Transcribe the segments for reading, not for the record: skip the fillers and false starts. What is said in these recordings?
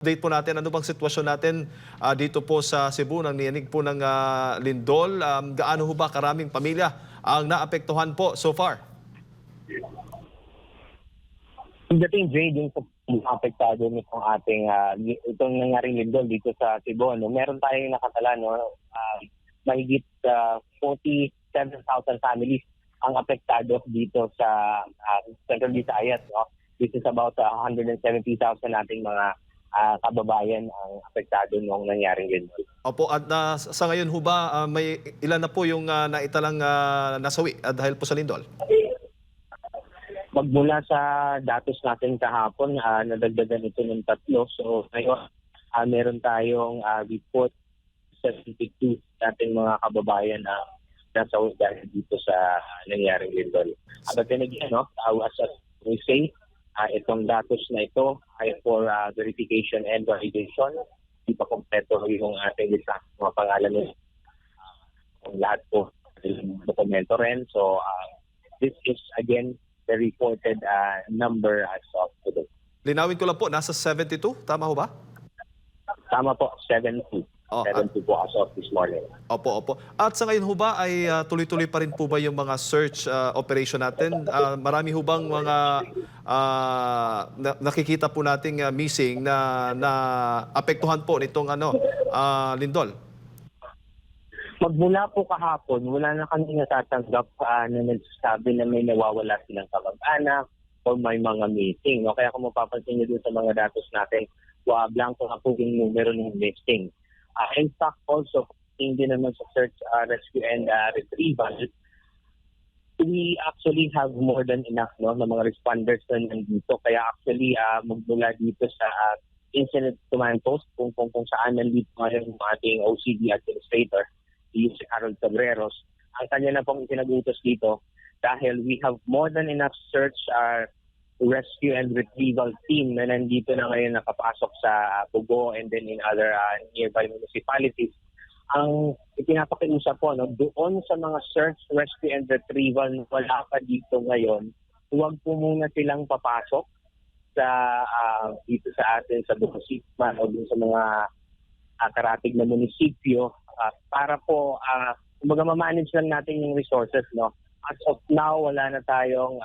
Update po natin, ano bang sitwasyon natin dito po sa Cebu nang niyanig po ng lindol? Gaano ho ba karaming pamilya ang naapektuhan po so far? Pagdating, Jay, dun sa apektado nitong itong nangyaring lindol dito sa Cebu, no, meron tayong nakatala, no, mahigit 47,000 families ang apektado dito sa Central Visayas. No? This is about 170,000 nating mga kababayan ang apektado nung nangyaring lindol. Opo, at sa ngayon ho ba may ilan na po yung naitalang nasawi dahil po sa lindol? Magmula sa datos natin kahapon, nadagdagan ito ng 3. So ngayon, meron tayong report 72 nating mga kababayan na nasa dahil dito sa nangyaring lindol. But then again, no, as we say, itong datos na ito ay for verification and validation. Hindi pa kompleto yung ating lista mga pangalan nila. Lahat po dokumento rin. So this is again the reported number as of today. Linawin ko lang po, nasa 72, tama ho ba? Tama po, 72. 72 po as of this morning. Opo, opo. At sa ngayon ho ba ay tuloy-tuloy pa rin po ba yung mga search operation natin? Marami ho bang mga nakikita po nating missing na apektuhan po nitong lindol? Magmula po kahapon, wala na kami natatanggap na nagsasabi na may nawawala silang kamag-anak o may mga meeting. No? Kaya kung mapapansin niyo dun sa mga datos natin, blanco na po yung numero ng listing. In fact, also, hindi naman sa search, rescue, and retrieval, we actually have more than enough no, na mga responders na nandito. Kaya actually, magmula dito sa incident command post, kung saan nandito ngayon yung ating OCD administrator, si Harold Cabreros, ang kanya na pong itinagutos dito dahil we have more than enough search, rescue and retrieval team na nandito na ngayon nakapasok sa Bugo and then in other nearby municipalities. Ang ipinapakiusap po, no, doon sa mga search, rescue and retrieval na wala pa dito ngayon, huwag po muna silang papasok sa dito sa atin sa Bugo-Sikman o dun sa mga karatig na munisipyo para po kumbaga ma-manage lang natin yung resources. No? As of now, wala na tayong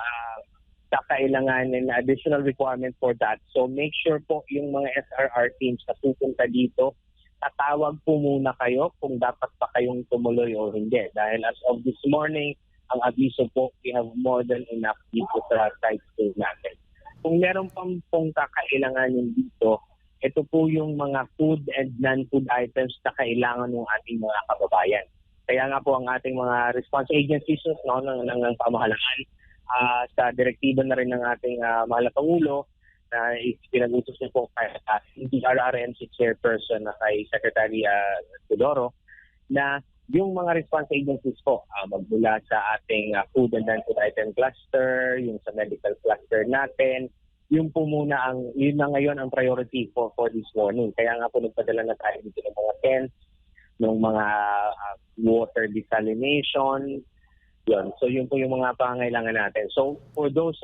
kakailanganin na additional requirement for that. So make sure po yung mga SRR teams na pupunta dito, tatawag po muna kayo kung dapat pa kayong tumuloy o hindi. Dahil as of this morning, ang abiso po, we have more than enough dito sa site po natin. Kung meron pong kakailanganin dito, ito po yung mga food and non-food items na kailangan ng ating mga kababayan. Kaya nga po ang ating mga response agencies no, ng pamahalaan sa direktiba na rin ng ating mahal na Pangulo na ipinagutos niyo po kay DRRMC Chairperson na kay Secretary Teodoro na yung mga response agencies po magmula sa ating food and non-food item cluster, yung sa medical cluster natin, yung po muna yun na ngayon ang priority for this morning. Kaya nga po nagpadala na tayo dito ng mga tents, ng mga water desalination, yun. So yun po yung mga pangangailangan natin. So for those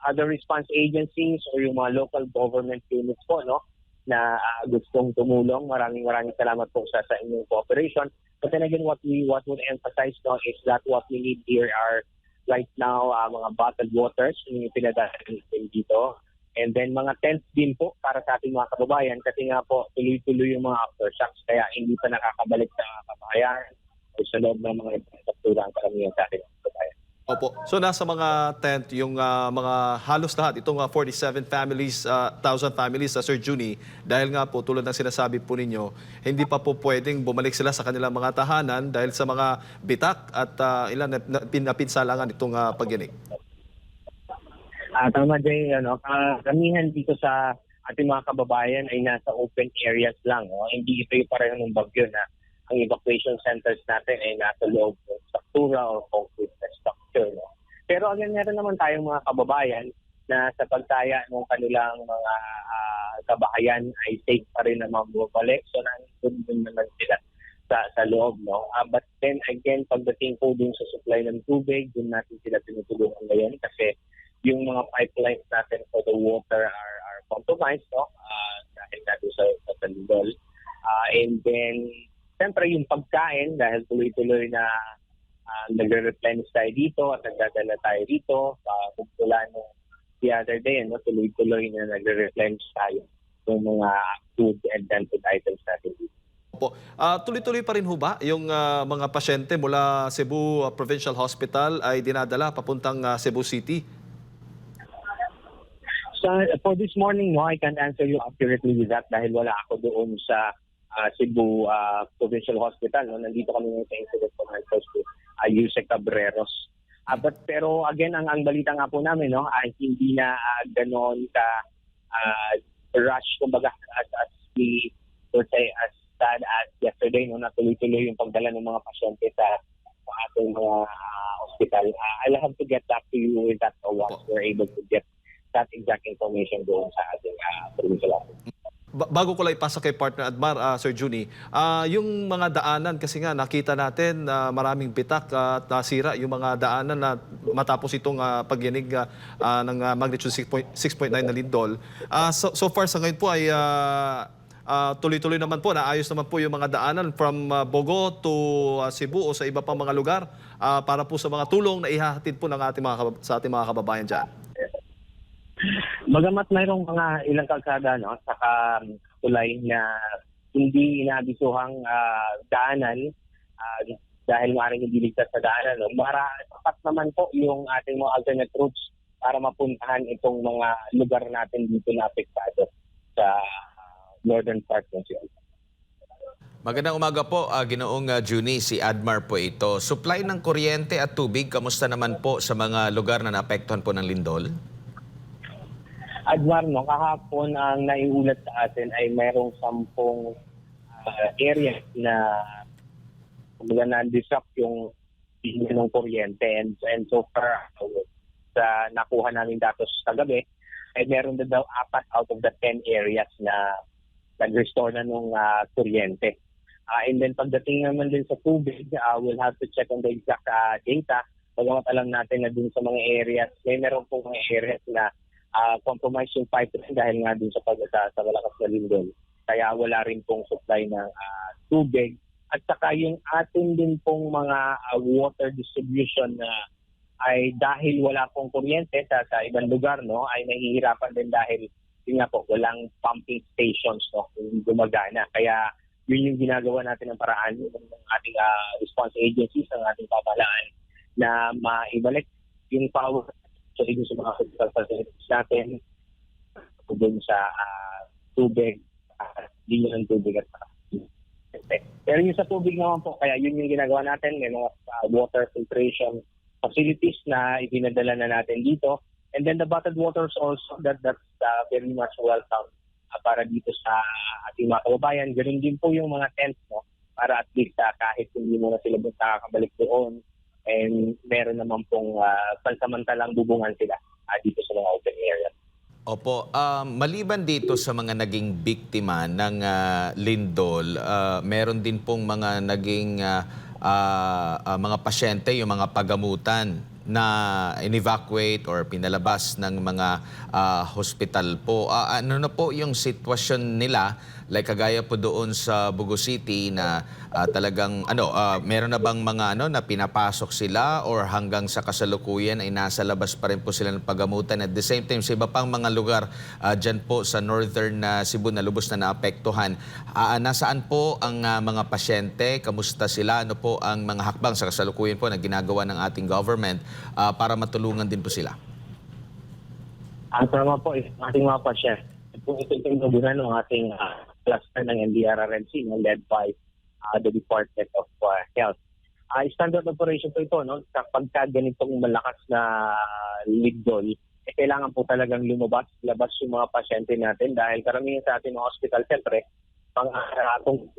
other response agencies or yung mga local government units po, no, na gustong tumulong, maraming salamat po sa inyong cooperation. But then again, what would emphasize no, is that what we need here are right now mga bottled waters, yung pinadala dito. And then mga tents din po para sa ating mga kababayan kasi nga po tuloy-tuloy yung mga aftershocks kaya hindi pa nakakabalik sa kababayan o sa loob ng mga infrastruktura ang karamihan sa ating kababayan. Opo. So nasa mga tent yung mga halos lahat itong 47 families, 1,000 families sa Sir Juni dahil nga po tulad ng sinasabi po ninyo, hindi pa po pwedeng bumalik sila sa kanilang mga tahanan dahil sa mga bitak at ilan na pinsalangan itong pagyanig. Tama Jay, karamihan dito sa ating mga kababayan ay nasa open areas lang. No? Hindi ito yung pareho ng bagyo na ang evacuation centers natin ay nasa loob ng struktura o concrete na structure. No? Pero again, meron naman tayong mga kababayan na sa pagtaya ng kanilang mga kabahayan ay safe pa rin na mababalik. So nandun din naman sila sa loob. No? But then again, pagdating po dun sa supply ng tubig, dun natin sila tinutulungan ngayon kasi yung mga pipelines natin for the water are compromised, no? Dahil nga doon sa lindol. And then, siyempre yung pagkain, dahil tuloy-tuloy na nagre-replenish tayo dito at nagdadala tayo dito. Mula nung the other day, no? Tuloy-tuloy na nagre-replenish tayo ng mga food and non-food items natin dito. Po. Tuloy-tuloy pa rin ho ba yung mga pasyente mula Cebu Provincial Hospital ay dinadala papuntang Cebu City? So, for this morning, no, I can't answer you accurately with that dahil wala ako doon sa Cebu Provincial Hospital. No? Nandito kami ngayon sa Incident Command Post to Yusek Cabreros. Pero again, ang balita nga po namin, no, ay hindi na ganoon ka rush, kumbaga, as we would say, as sad as yesterday, no, na tuloy-tuloy yung pagdala ng mga pasyente sa ating mga hospital. I'll have to get back to you with that once we're able to get that exact information doon sa ating provincial office. Bago ko lang ipasa kay partner Admar, Sir Juni, yung mga daanan kasi nga nakita natin maraming bitak at nasira yung mga daanan na matapos itong pagyanig ng magnitude 6.9 na lindol. So far sa ngayon po ay tuloy-tuloy naman po, naayos naman po yung mga daanan from Bogo to Cebu o sa iba pang mga lugar para po sa mga tulong na ihahatid po ng sa ating mga kababayan dyan. Bagamat mayroong mga ilang kalsada, no, saka tulay na hindi inaabisuhang daanan dahil maaaring hindi ligtas sa daanan, no, sapat naman po yung ating mga alternate routes para mapuntahan itong mga lugar natin dito na apektado sa northern part ng Cebu. Magandang umaga po, Ginoong Juni, si Admar po ito. Supply ng kuryente at tubig, kamusta naman po sa mga lugar na naapektuhan po ng lindol? Adwar, no, kahapon ang naiulat sa atin ay mayroong 10 areas na na-disrupt yung linya ng kuryente. And so far, sa nakuha namin datos kagabi, ay meron na daw 4 out of the 10 areas na nag-restore na ng kuryente. And then pagdating naman din sa tubig, we'll have to check on the exact data. Bagamat alam natin na dun sa mga areas, meron po mga areas na compromise yung pipeline dahil nga dun sa malakas na lindol. Kaya wala rin pong supply ng tubig. At saka yung atin din pong mga water distribution na ay dahil wala pong kuryente sa ibang lugar, no, ay nahihirapan din dahil yun nga po, walang pumping stations, no, yung gumagana. Kaya yun yung ginagawa natin ng paraan ng ating response agencies, ng ating pamahalaan na maibalik yung power sa mga physical facilities natin doon sa tubig, linya ng tubig at pero yung sa tubig naman po, kaya yun yung ginagawa natin, may mga water filtration facilities na ipinadala na natin dito. And then the bottled waters also, that's very much welcome para dito sa ating mga kababayan. Ganun din po yung mga tents, no, para at least kahit hindi mo na sila nakakabalik doon, and meron naman pong pansamantalang bubungan sila dito sa mga open area. Opo, maliban dito sa mga naging biktima ng lindol, meron din pong mga naging mga pasyente, yung mga pagamutan na in-evacuate or pinalabas ng mga hospital po. Ano na po yung sitwasyon nila? Like kagaya po doon sa Bogo City na talagang meron na bang mga na pinapasok sila or hanggang sa kasalukuyan ay nasa labas pa rin po sila ng pagamutan? At the same time, sa iba pang mga lugar dyan po sa northern Cebu na lubos na naapektuhan, nasaan po ang mga pasyente? Kamusta sila? Ano po ang mga hakbang sa kasalukuyan po na ginagawa ng ating government para matulungan din po sila? Ang tama po is ating mga pasyente. Kung ito yung nabunan ng ating cluster ng NDRRMC, led by the Department of Health. Standard operation po ito, no? Kapag ganitong malakas na lindol, kailangan po talagang labas yung mga pasyente natin dahil karamihan sa ating mga hospital, siyempre, pang-aratong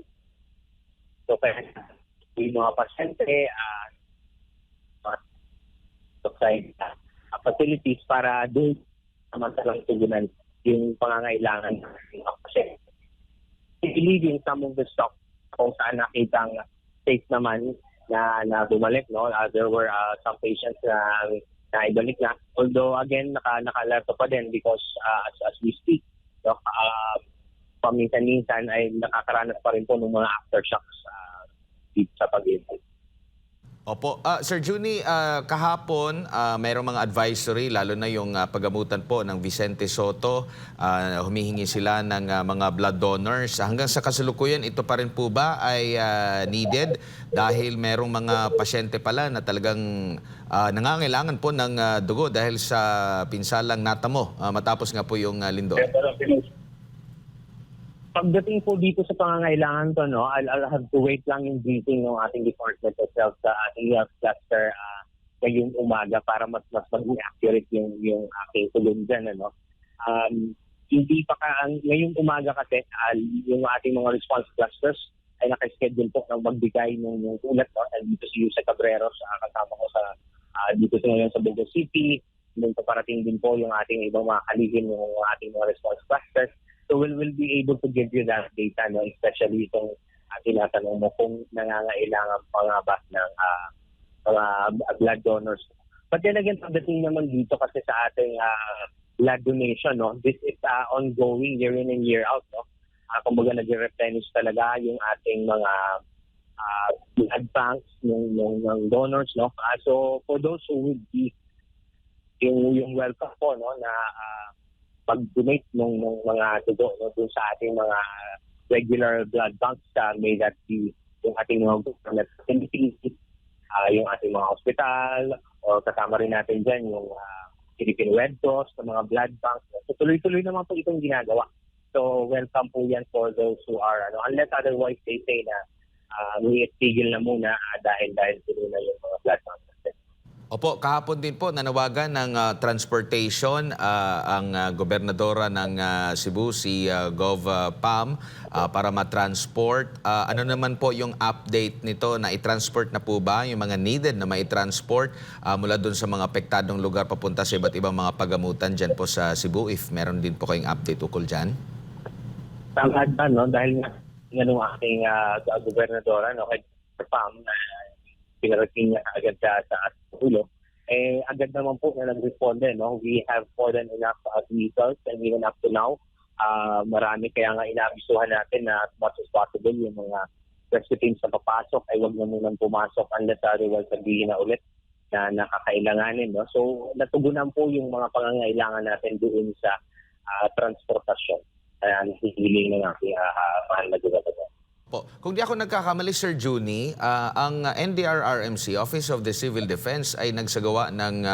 yung mga pasyente, facilities para doon samantalang tugunan yung pangangailangan ng mga pasyente. Leaving some of the stock kung saan nakitang safe naman na bumalik, no? There were some patients na ibalik na. Although again naka-alerto pa din because as we speak, no, paminsan-minsan ay nakakaranas pa rin po ng mga aftershocks dito sa pag-ibig. Opo. Sir Juni, kahapon mayroong mga advisory, lalo na yung paggamutan po ng Vicente Soto. Humihingi sila ng mga blood donors. Hanggang sa kasalukuyan, ito pa rin po ba ay needed? Dahil merong mga pasyente pala na talagang nangangailangan po ng dugo dahil sa pinsalang natamo matapos nga po yung lindol. Pagdating po dito sa pangangailangan to, no, I'll have to wait lang yung briefing ng ating Department of Health sa ating health cluster ngayong umaga para mas maging accurate yung aking tulong dyan. Ano. Hindi pa ngayong umaga kasi yung ating mga response clusters ay nakaschedule po ng magbigay ng ulat. No? Dito si Jose Cabreros, kasama ko sa dito ngayon sa Bogo City. Then paparating din po yung ating ibang mga kalihim, yung ating mga response clusters. So we'll be able to give you that data, no? Especially itong tinatanong mo kung nangangailangan pa nga ba ng mga blood donors. But then again, pagdating naman dito kasi sa ating blood donation, no? This is ongoing year in and year out. No? Kumbaga nag-replenish talaga yung ating mga blood banks ng donors. No? So for those who would be yung welcome po, no, na pag-donate ng mga dugo, no, dun sa ating mga regular blood banks, may that be yung ating mga government facilities, yung ating mga hospital, o kasama rin natin dyan yung Philippine Red Cross, mga blood banks. So tuloy-tuloy naman po itong ginagawa. So welcome po yan for those who are, unless otherwise they say na may tigil na muna dahil tuloy na yung mga blood banks. Opo, kahapon din po nanawagan ng transportation ang gobernadora ng Cebu, si Gov. Pam, para matransport. Ano naman po yung update nito? Na i-transport na po ba yung mga needed na mai-transport mula doon sa mga apektadong lugar papunta sa iba't ibang mga pagamutan dyan po sa Cebu? If meron din po kayong update ukol dyan? Tama ba, no? Dahil nga ng ating gobernadora, no, kay Pam, pinarating niya agad sa ulo, agad naman po na nag-responde. No? We have more than enough vehicles and even up to now, marami kaya nga inaabisuhan natin na as much as possible yung mga rescue teams na papasok ay wag na munang pumasok unless otherwise sabihin na ulit na nakakailanganin. No? So natugunan po yung mga pangangailangan natin doon sa transportasyon. Kaya hihiling ng aking mahal na gobernador. Po. Kung di ako nagkakamali, Sir Juni, ang NDRRMC, Office of the Civil Defense, ay nagsagawa ng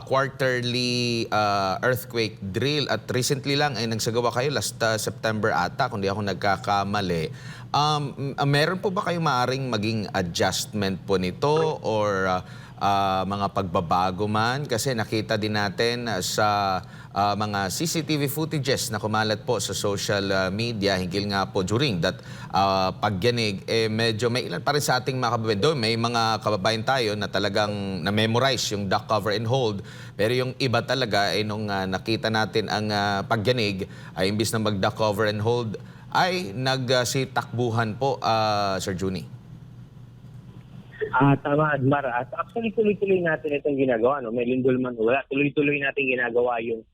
quarterly earthquake drill at recently lang ay nagsagawa kayo last September ata, kung di ako nagkakamali. Meron po ba kayong maaring maging adjustment po nito or mga pagbabago man? Kasi nakita din natin sa mga CCTV footages na kumalat po sa social media hinggil nga po during that pagyanig, medyo may ilan pa rin sa ating mga kababayan. Doon may mga kababayan tayo na talagang na-memorize yung duck cover and hold. Pero yung iba talaga ay nung nakita natin ang pagyanig, ay imbis na mag-duck cover and hold, ay nagsitakbuhan po, Sir Juni. Tama, Admar. Actually, tuloy-tuloy natin itong ginagawa. No? May lindol man wala. Tuloy-tuloy natin ginagawa yung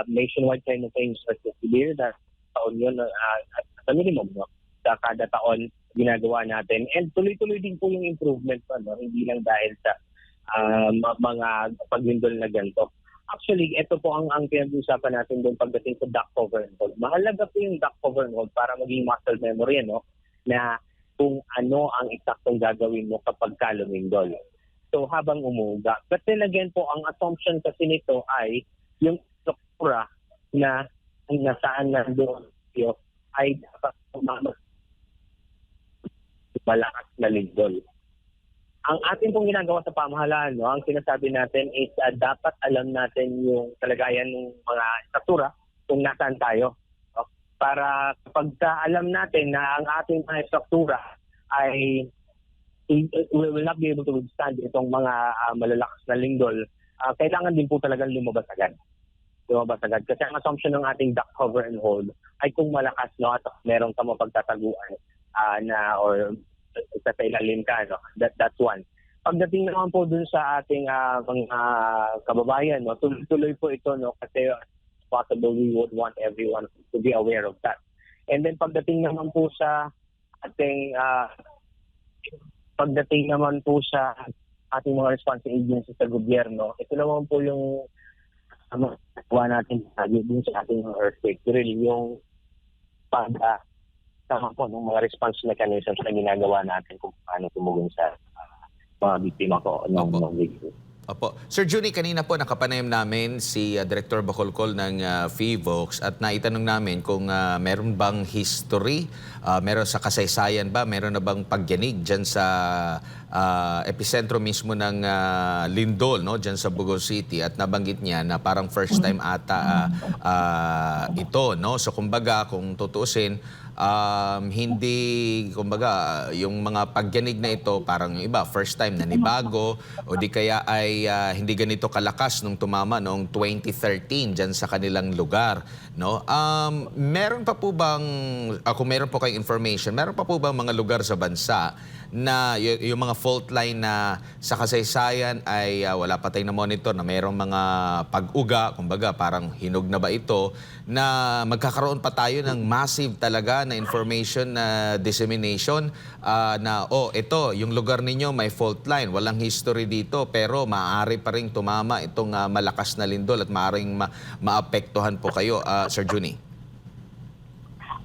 nationwide simultaneous earthquake clear. Taon yun at sa minimum. No? Sa kada taon ginagawa natin. And tuloy-tuloy din po yung improvement. No? Hindi lang dahil sa mga paglindol na ganito. Actually, ito po ang pinag-usapan natin doon pagdating sa duck cover and hold. Mahalaga po yung duck cover and hold para maging muscle memory, no? Na kung ano ang eksaktong gagawin mo kapag lumindol. So habang umuuga. But then again po, ang assumption kasi nito ay yung struktura na nasaan nandoon ay dapat malakas na lindol. Ang ating pong ginagawa sa pamahalaan, no, ang sinasabi natin is dapat alam natin yung kalagayan ng mga struktura kung nasaan tayo. No? Para kapag alam natin na ang ating mga struktura ay will not be able to withstand itong mga malalakas na lindol, kailangan din po talagang lumabas agad. Kasi ang assumption ng ating duck cover and hold ay kung malakas, no, at meron ka mapagtataguan na or sa ilalim ka, no, that's one. Pagdating naman po dun sa ating mga kababayan, no, tuloy-tuloy po ito, no, kasi possible, we would want everyone to be aware of that. And then pagdating naman po sa ating ating mga response agencies sa gobyerno, ito naman po yung gawa natin din sa ating mga earthquake drill, yung tama po ng mga response mechanisms na ginagawa natin kung paano tumugon sa mga biktima ko ng Opo. mga victims. Opo. Sir Junie, kanina po nakapanayam namin si Director Bacolcol ng FIVOX at naitanong namin kung meron bang history, meron sa kasaysayan ba, meron na bang pagyanig dyan sa epicentro mismo ng lindol, no, dyan sa Bogo City, at nabanggit niya na parang first time ata ito, no? So kumbaga kung tutuusin, hindi, kumbaga, yung mga pagyanig na ito, parang yung iba, first time na nibago, o di kaya ay hindi ganito kalakas nung tumama noong 2013 dyan sa kanilang lugar. No? Meron pa po bang, kung meron po kayong information, meron pa po bang mga lugar sa bansa na yung mga fault line na sa kasaysayan ay wala pa tayong na-monitor, na mayroong mga pag-uga, kumbaga parang hinog na ba ito, na magkakaroon pa tayo ng massive talaga na information na dissemination na, ito, yung lugar ninyo may fault line, walang history dito, pero maaari pa rin tumama itong malakas na lindol at maaaring maapektuhan po kayo, Sir Junie.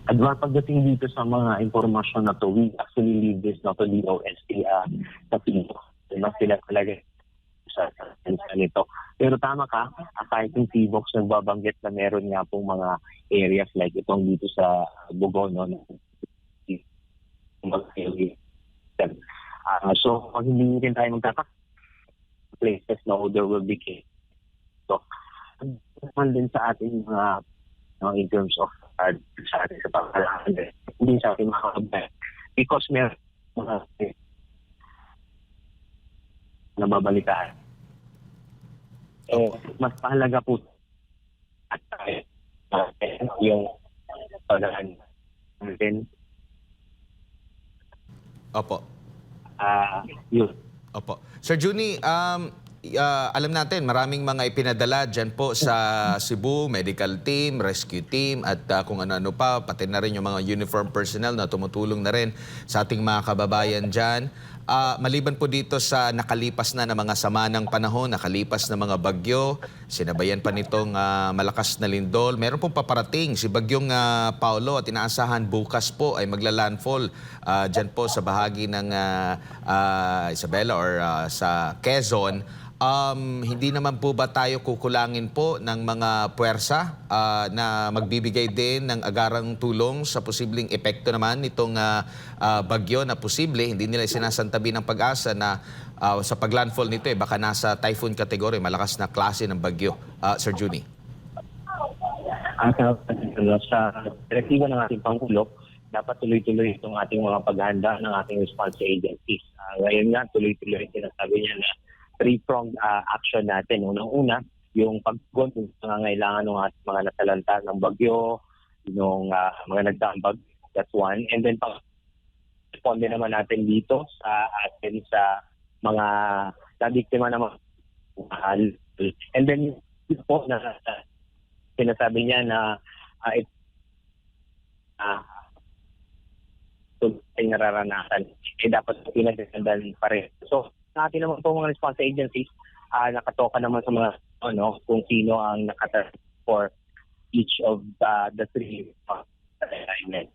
Advance pagdating dito sa mga impormasyon na to, we actually leave this not to DOST sa PIVOX. Mas sila talaga sa nito. Pero tama ka, kahit yung PIVOX nagbabanggit na meron nga pong mga areas like itong dito sa Bogo, no? So, pag hindi rin tayo magtatak places, no, there will be case. So, naman din sa ating mga in terms of sa ating sa pagkakalaan, hindi sa ating mga kababayan. Because meron mga nababalitaan. Mas mahalaga po at yung pagkakaan natin. Opo. Yun. Opo. Sir Junie, alam natin, maraming mga ipinadala dyan po sa Cebu, medical team, rescue team, at kung ano-ano pa, pati na rin yung mga uniform personnel na tumutulong na rin sa ating mga kababayan dyan. Maliban po dito sa nakalipas na mga sama ng panahon, nakalipas na mga bagyo, sinabayan pa nitong malakas na lindol, meron pong paparating si Bagyong Paolo at inaasahan bukas po ay magla-landfall dyan po sa bahagi ng Isabela or sa Quezon. Hindi naman po ba tayo kukulangin po ng mga puwersa na magbibigay din ng agarang tulong sa posibleng epekto naman nitong bagyo na posible? Hindi nila sinasantabi ng Pag-asa na sa paglandfall nito baka nasa typhoon category, malakas na klase ng bagyo. Sir Junie. Sa direktiba ng ating Pangulo, dapat tuloy-tuloy itong ating mga paghahanda ng ating response agencies. Ngayon nga, tuloy-tuloy sinasabi niya na three-pronged action natin. Unang-una, yung pagtugon kung nangangailangan ng ating mga nasalanta ng bagyo, yung mga nagdambag, that's one. And then, pag-responde naman natin dito sa atin sa mga nabiktima ng mga mahal. And then, yun po na sinasabi niya na ay nararanasan, dapat pinagdasandan pa rin. So, natin naman po mga response agencies, nakatoka naman sa mga kung sino ang nakata for each of the three assignments.